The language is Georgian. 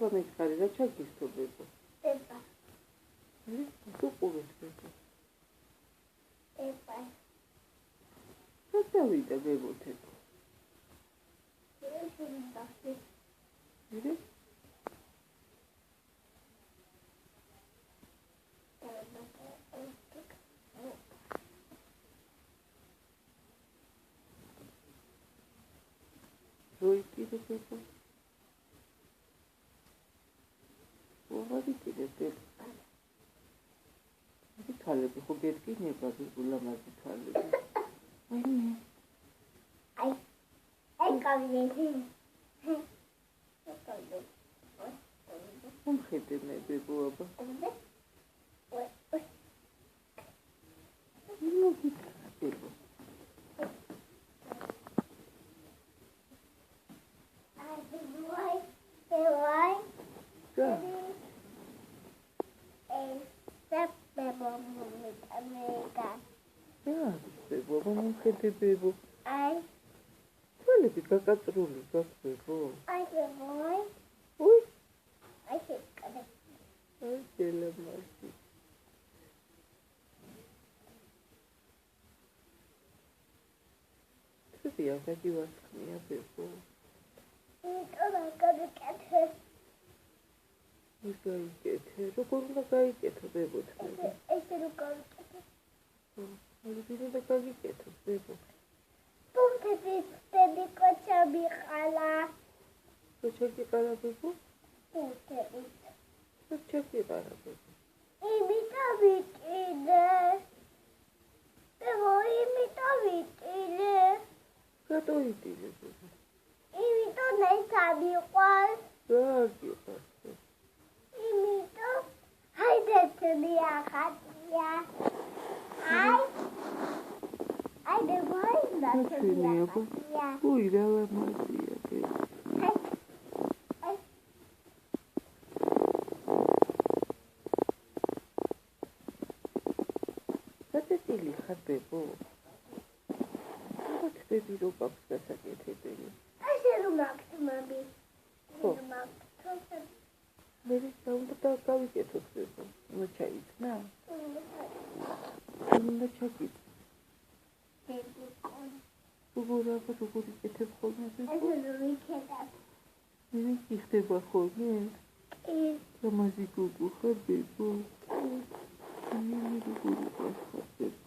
ეთქვა მეჩხარი რა ჩაგისთო ბებო ეპა თუ ყურეთ ბებო ეპა რა დავიდა ბებო თეთო ირე როიკიდე ბებო ვარიკიდე ბებო ის თვალები ხო გეტკინება გულამაზი თვალები აი კავიდი მომხედე მე ბებო აბა მოგიტანა ბებო ბებო მომხედე ბებო აი თვალები გაკაწრული გაქვს ბებო აი ბებო უი აი შეკადე აი დელამაზი ცუდია გადივასხმია ბებო ის გაიკეთე როგორ უნდა გაიკეთო ბებო თქო ესე რო გავიკეთე და გაგიკეთო ბებო პუნქტების ბები კოჩა მიყალა კოჩა გიყარა ბებო პუნქტების კოჩა გიყარა ბებო იმითო ვიკიდე ბებო იმითო ვიკიდე რატო იტილე ბებო იმითო ნაიცამიყვარ რა გიყარ იმითო ჰაიდეთები ახატია აი ბებო ნაცვენია უი რა ლამაზია ბებო გაწესილი ხარ ბებო რა თვები რო გაქვს გასაკეთებელი ასე რომ აქვს მამი ხო მე უნდა გავიკეთოთ ბებო უნდა ჩაიქნა უნდა ჩაკით როგორ იკეთებ ხოლმე ბებო ესე რომ ვიქედებ მე ხდება ხოლმე ლამაზი გოგო ხარ ბებო მე როგორ ვიყავს ხარ ბებო